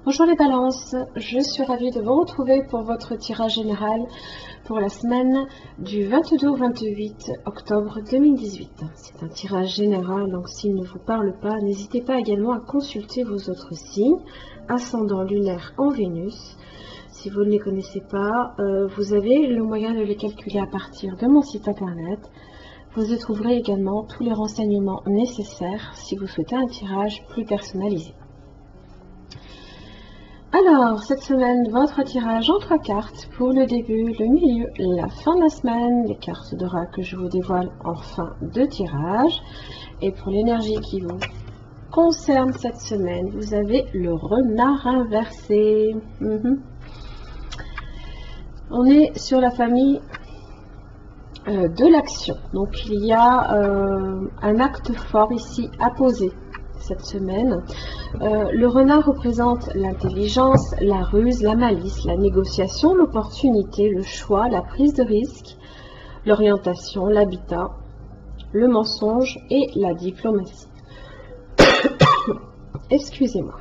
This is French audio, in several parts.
Bonjour les balances, je suis ravie de vous retrouver pour votre tirage général pour la semaine du 22 au 28 octobre 2018. C'est un tirage général, donc s'il ne vous parle pas, n'hésitez pas également à consulter vos autres signes, ascendant lunaire en Vénus. Si vous ne les connaissez pas, vous avez le moyen de les calculer à partir de mon site internet. Vous y trouverez également tous les renseignements nécessaires si vous souhaitez un tirage plus personnalisé. Alors, cette semaine, votre tirage en 3 cartes pour le début, le milieu, la fin de la semaine, les cartes d'oracle que je vous dévoile en fin de tirage. Et pour l'énergie qui vous concerne cette semaine, vous avez le renard inversé. On est sur la famille de l'action. Donc, il y a un acte fort ici à poser cette semaine. Le renard représente l'intelligence, la ruse, la malice, la négociation, l'opportunité, le choix, la prise de risque, l'orientation, l'habitat, le mensonge et la diplomatie. Excusez-moi.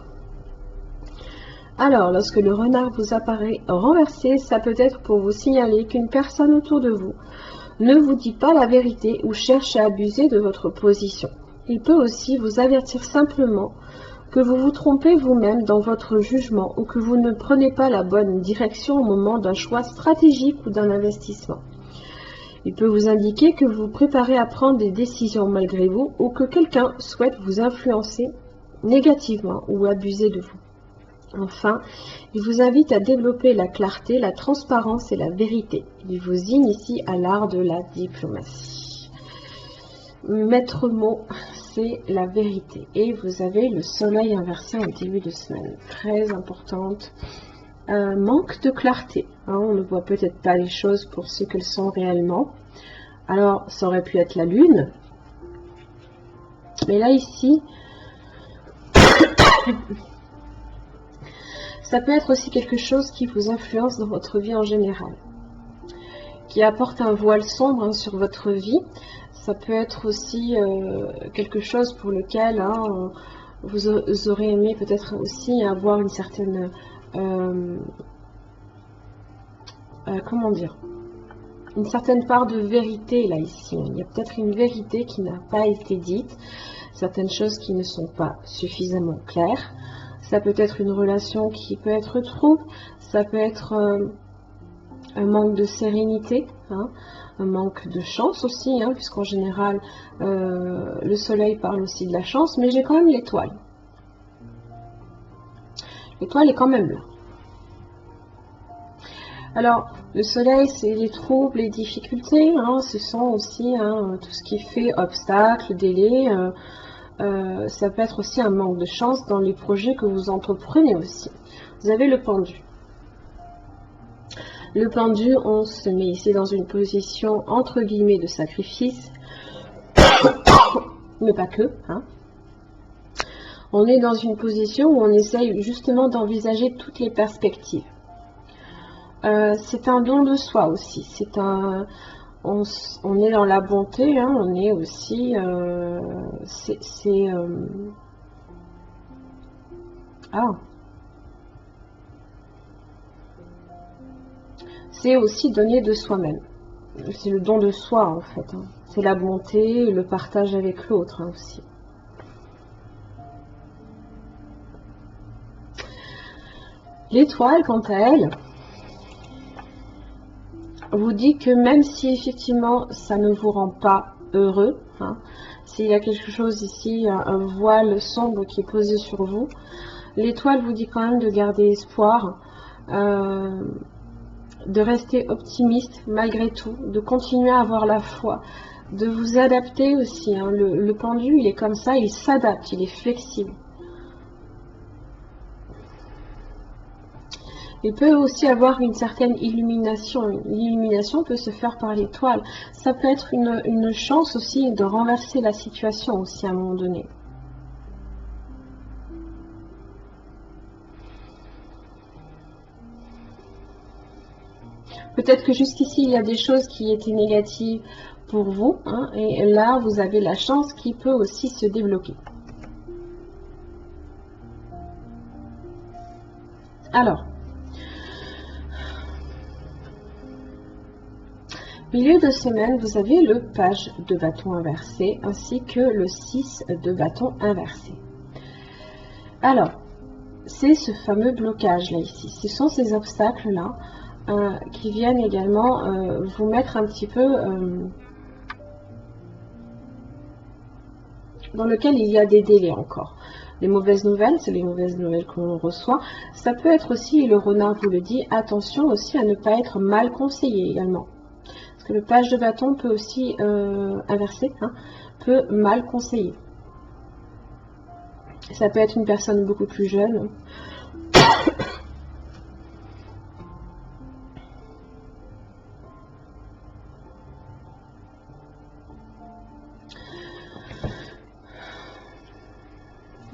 Alors, lorsque le renard vous apparaît renversé, ça peut être pour vous signaler qu'une personne autour de vous ne vous dit pas la vérité ou cherche à abuser de votre position. Il peut aussi vous avertir simplement que vous vous trompez vous-même dans votre jugement ou que vous ne prenez pas la bonne direction au moment d'un choix stratégique ou d'un investissement. Il peut vous indiquer que vous vous préparez à prendre des décisions malgré vous ou que quelqu'un souhaite vous influencer négativement ou abuser de vous. Enfin, il vous invite à développer la clarté, la transparence et la vérité. Il vous initie à l'art de la diplomatie. Maître mot, c'est la vérité. Et vous avez le soleil inversé en début de semaine. Très importante. Manque de clarté. On ne voit peut-être pas les choses pour ce qu'elles sont réellement. Alors, ça aurait pu être la lune. Mais là, ici, ça peut être aussi quelque chose qui vous influence dans votre vie en général. Qui apporte un voile sombre sur votre vie. Ça peut être aussi quelque chose pour lequel vous aurez aimé peut-être aussi avoir une certaine, comment dire, une certaine part de vérité là ici. Il y a peut-être une vérité qui n'a pas été dite, certaines choses qui ne sont pas suffisamment claires. Ça peut être une relation qui peut être trouble, ça peut être un manque de sérénité, un manque de chance aussi, puisqu'en général, le soleil parle aussi de la chance, mais j'ai quand même l'étoile. L'étoile est quand même là. Alors, le soleil, c'est les troubles, les difficultés, ce sont aussi tout ce qui fait obstacle, délai. Ça peut être aussi un manque de chance dans les projets que vous entreprenez aussi. Vous avez le pendu. Le pendu, on se met ici dans une position entre guillemets de sacrifice, mais pas que. On est dans une position où on essaye justement d'envisager toutes les perspectives. C'est un don de soi aussi. C'est on est dans la bonté. On est aussi. C'est aussi donner de soi-même. C'est le don de soi en fait. C'est la bonté, le partage avec l'autre aussi. L'étoile, quant à elle, vous dit que même si effectivement ça ne vous rend pas heureux, s'il y a quelque chose ici, un voile sombre qui est posé sur vous, l'étoile vous dit quand même de garder espoir, de rester optimiste malgré tout, de continuer à avoir la foi, de vous adapter aussi. Le pendu, il est comme ça, il s'adapte, il est flexible. Il peut aussi avoir une certaine illumination. L'illumination peut se faire par l'étoile. Ça peut être une chance aussi de renverser la situation aussi à un moment donné. Peut-être que jusqu'ici, il y a des choses qui étaient négatives pour vous, et là, vous avez la chance qui peut aussi se débloquer. Alors, milieu de semaine, vous avez le page de bâton inversé ainsi que le 6 de bâton inversé. Alors, c'est ce fameux blocage là ici. Ce sont ces obstacles là qui viennent également vous mettre un petit peu dans lequel il y a des délais encore. Les mauvaises nouvelles, c'est les mauvaises nouvelles qu'on reçoit. Ça peut être aussi, et le renard vous le dit, attention aussi à ne pas être mal conseillé également. Parce que le page de bâton peut aussi, inversé, peut mal conseiller. Ça peut être une personne beaucoup plus jeune.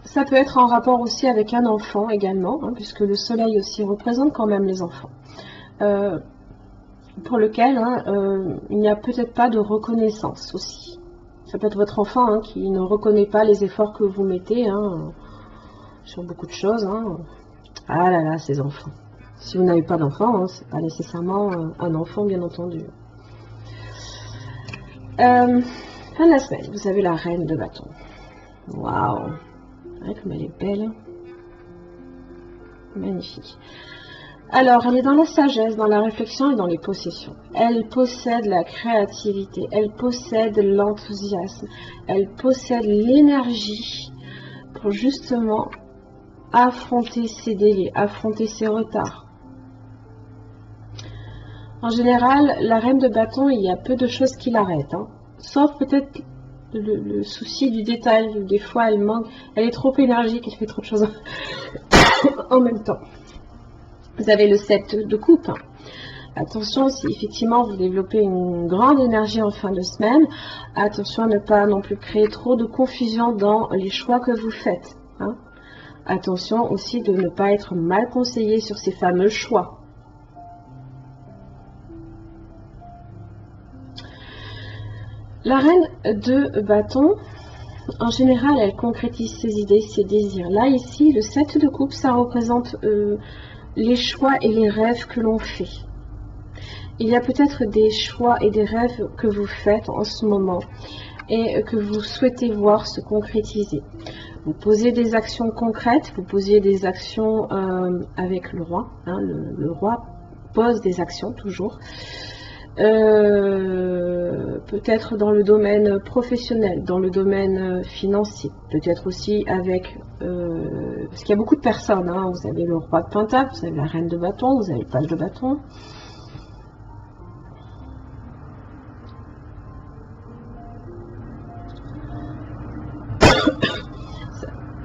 Ça peut être en rapport aussi avec un enfant également, puisque le soleil aussi représente quand même les enfants. Pour lequel il n'y a peut-être pas de reconnaissance aussi. Ça peut être votre enfant qui ne reconnaît pas les efforts que vous mettez sur beaucoup de choses. Ah là là, ces enfants. Si vous n'avez pas d'enfant, c'est pas nécessairement un enfant, bien entendu. Fin de la semaine, vous avez la reine de bâton. Waouh! Comme elle est belle. Magnifique. Alors, elle est dans la sagesse, dans la réflexion et dans les possessions. Elle possède la créativité, elle possède l'enthousiasme, elle possède l'énergie pour justement affronter ses délais, affronter ses retards. En général, la reine de bâton, il y a peu de choses qui l'arrêtent. Sauf peut-être le souci du détail. Des fois, elle manque, elle est trop énergique, elle fait trop de choses en même temps. Vous avez le 7 de coupe. Attention, si effectivement vous développez une grande énergie en fin de semaine, attention à ne pas non plus créer trop de confusion dans les choix que vous faites. Attention aussi de ne pas être mal conseillé sur ces fameux choix. La reine de bâton, en général, elle concrétise ses idées, ses désirs. Là, ici, le 7 de coupe, ça représente les choix et les rêves que l'on fait. Il y a peut-être des choix et des rêves que vous faites en ce moment et que vous souhaitez voir se concrétiser. Vous posez des actions concrètes, vous posez des actions avec le roi. Le roi pose des actions toujours. Peut-être dans le domaine professionnel, dans le domaine financier, peut-être aussi avec, parce qu'il y a beaucoup de personnes, vous avez le roi de pentacle, vous avez la reine de bâton, vous avez le page de bâton.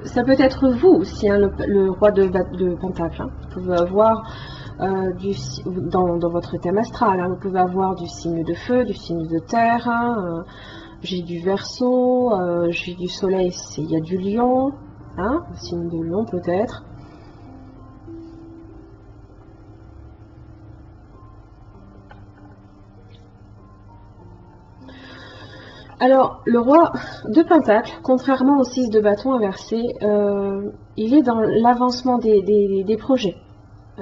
Ça peut être vous aussi, le roi de pentacle. Vous pouvez avoir dans votre thème astral, vous pouvez avoir du signe de feu, du signe de terre, j'ai du Verseau, j'ai du soleil, il y a du lion, le signe de lion peut-être. Alors, le roi de pentacle, contrairement au 6 de bâton inversé, il est dans l'avancement des projets.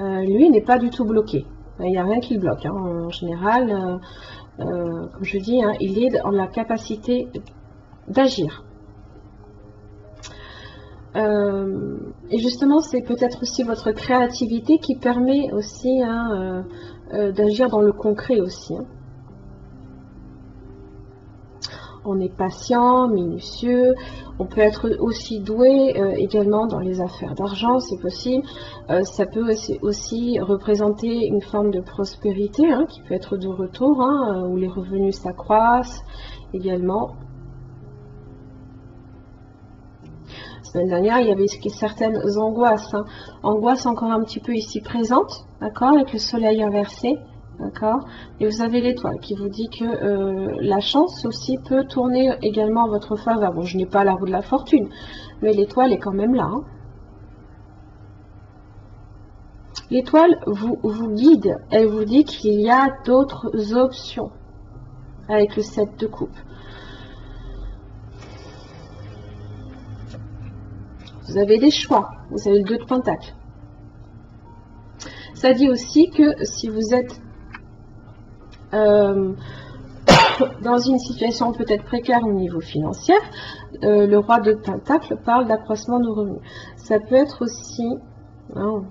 Lui n'est pas du tout bloqué. Il n'y a rien qui le bloque. En général, comme je dis, il est dans la capacité d'agir. Et justement, c'est peut-être aussi votre créativité qui permet aussi d'agir dans le concret aussi. On est patient, minutieux, on peut être aussi doué également dans les affaires d'argent, c'est possible. Ça peut aussi représenter une forme de prospérité qui peut être de retour, où les revenus s'accroissent également. La semaine dernière, il y avait certaines angoisses. Angoisses encore un petit peu ici présentes, d'accord, avec le soleil inversé. D'accord. Et vous avez l'étoile qui vous dit que la chance aussi peut tourner également en votre faveur. Bon, je n'ai pas la roue de la fortune, mais l'étoile est quand même là. L'étoile vous guide. Elle vous dit qu'il y a d'autres options avec le 7 de coupe. Vous avez des choix. Vous avez le 2 de pentacle. Ça dit aussi que si vous êtes dans une situation peut-être précaire au niveau financier, le roi de Pentacle parle d'accroissement de revenus. Ça peut être aussi... Oh.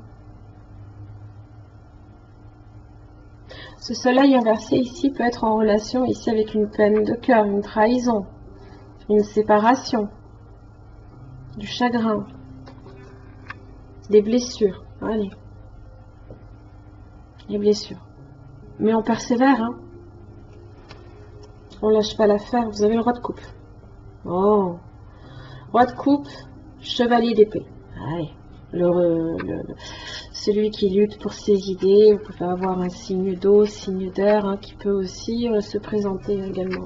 Ce soleil inversé ici peut être en relation ici avec une peine de cœur, une trahison, une séparation, du chagrin, des blessures. Allez, les blessures. Mais on persévère, hein. On lâche pas l'affaire. Vous avez le roi de coupe. Oh, roi de coupe, chevalier d'épée. Allez, celui qui lutte pour ses idées. Vous pouvez avoir un signe d'eau, signe d'air, hein, qui peut aussi se présenter également.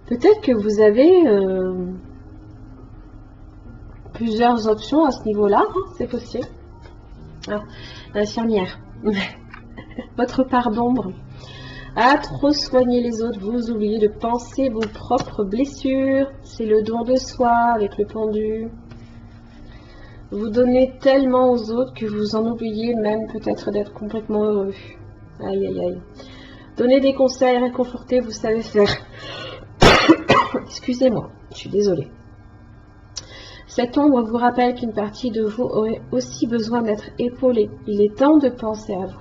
Peut-être que vous avez plusieurs options à ce niveau-là, hein, c'est possible. Ah, l'infirmière. Votre part d'ombre. À trop soigner les autres, vous oubliez de penser vos propres blessures. C'est le don de soi avec le pendu. Vous donnez tellement aux autres que vous en oubliez même peut-être d'être complètement heureux. Aïe, aïe, aïe. Donnez des conseils, réconforter, vous savez faire. Excusez-moi, je suis désolée. Cette ombre vous rappelle qu'une partie de vous aurait aussi besoin d'être épaulée. Il est temps de penser à vous.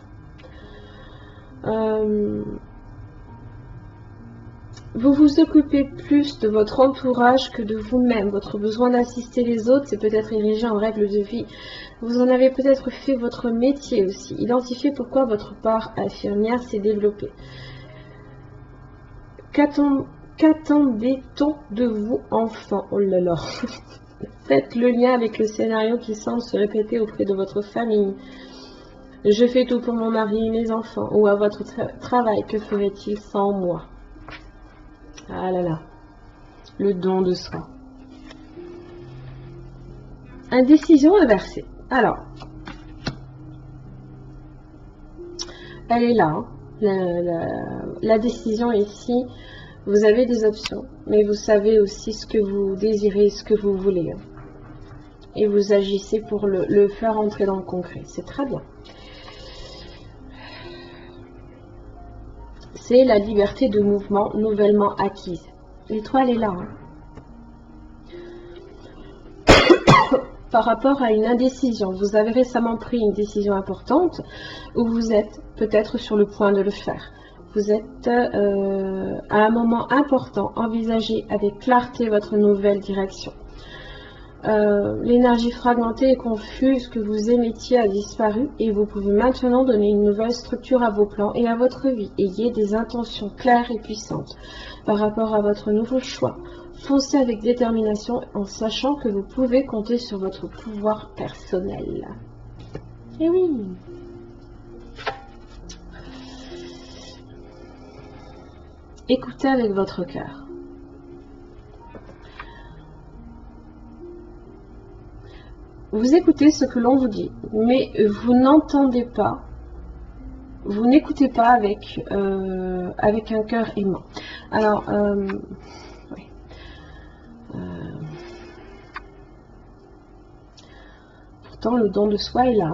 Vous vous occupez plus de votre entourage que de vous-même. Votre besoin d'assister les autres, c'est peut-être érigé en règle de vie. Vous en avez peut-être fait votre métier aussi. Identifiez pourquoi votre part infirmière s'est développée. Qu'attendait-on de vous, enfant? Oh là là. Faites le lien avec le scénario qui semble se répéter auprès de votre famille. Je fais tout pour mon mari et mes enfants. Ou à votre travail, que ferait-il sans moi? Ah là là. Le don de soi. Indécision inversée. Alors, elle est là. La décision ici, vous avez des options, mais vous savez aussi ce que vous désirez, ce que vous voulez. Et vous agissez pour le faire entrer dans le concret. C'est très bien. C'est la liberté de mouvement nouvellement acquise. L'étoile est là. Hein. Par rapport à une indécision, vous avez récemment pris une décision importante ou vous êtes peut-être sur le point de le faire. Vous êtes à un moment important. Envisagez avec clarté votre nouvelle direction. L'énergie fragmentée et confuse que vous émettiez a disparu et vous pouvez maintenant donner une nouvelle structure à vos plans et à votre vie. Ayez des intentions claires et puissantes par rapport à votre nouveau choix. Foncez avec détermination en sachant que vous pouvez compter sur votre pouvoir personnel. Et oui. Écoutez avec votre cœur. Vous écoutez ce que l'on vous dit, mais vous n'entendez pas, vous n'écoutez pas avec un cœur aimant. Alors, oui. Pourtant, le don de soi est là.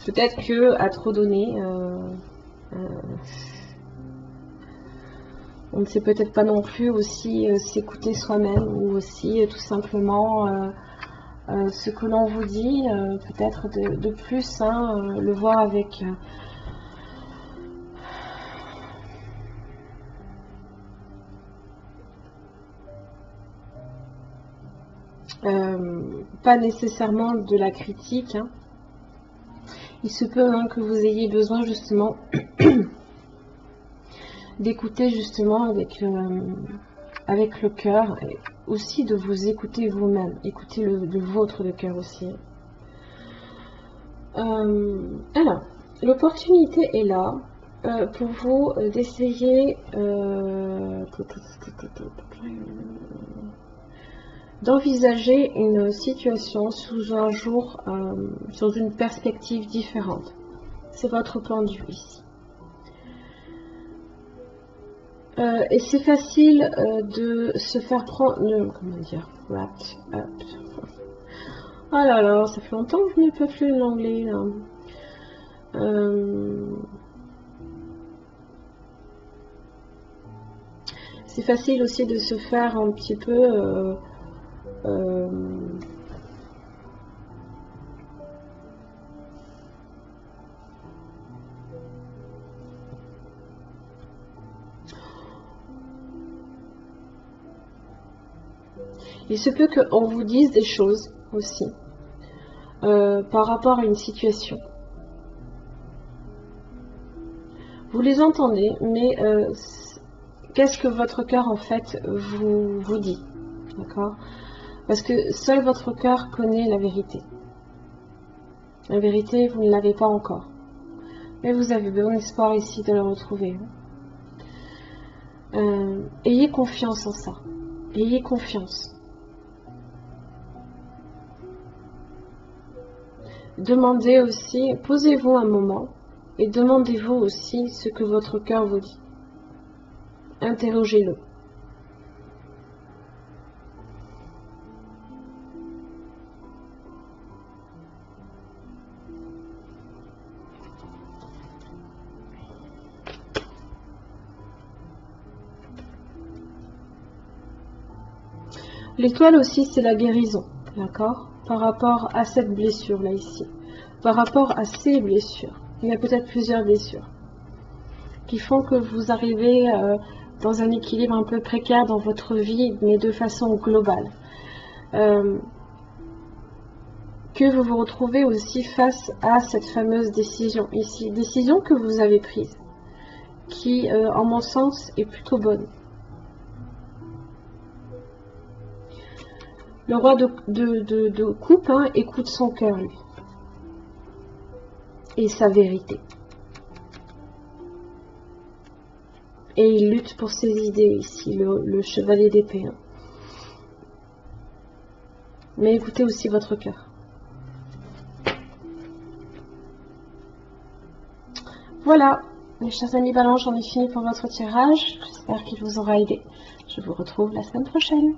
Peut-être que à trop donner, on ne sait peut-être pas non plus aussi s'écouter soi-même ou aussi tout simplement ce que l'on vous dit, peut-être de plus, hein, le voir avec pas nécessairement de la critique. Hein. Il se peut hein, que vous ayez besoin justement d'écouter justement avec le cœur, et aussi de vous écouter vous-même, écouter le vôtre de cœur aussi. Alors, l'opportunité est là pour vous d'essayer d'envisager une situation sous un jour, sous une perspective différente. C'est votre pendu ici. Et c'est facile de se faire prendre, comment dire, wrapped up. Ah là là, ça fait longtemps que je n'ai pas fait l'anglais là. C'est facile aussi de se faire un petit peu il se peut qu'on vous dise des choses aussi par rapport à une situation. Vous les entendez, mais qu'est-ce que votre cœur en fait vous dit, d'accord? Parce que seul votre cœur connaît la vérité. La vérité, vous ne l'avez pas encore. Mais vous avez bon espoir ici de le retrouver. Ayez confiance en ça. Ayez confiance. Demandez aussi, posez-vous un moment et demandez-vous aussi ce que votre cœur vous dit. Interrogez-le. L'étoile aussi, c'est la guérison, d'accord? Par rapport à cette blessure là ici. Par rapport à ces blessures. Il y a peut-être plusieurs blessures qui font que vous arrivez dans un équilibre un peu précaire dans votre vie, mais de façon globale. Que vous vous retrouvez aussi face à cette fameuse décision ici. Décision que vous avez prise, qui, en mon sens, est plutôt bonne. Le roi de coupe écoute son cœur, lui. Et sa vérité. Et il lutte pour ses idées ici, le chevalier d'épée. Mais écoutez aussi votre cœur. Voilà, mes chers amis Balance, j'en ai fini pour votre tirage. J'espère qu'il vous aura aidé. Je vous retrouve la semaine prochaine.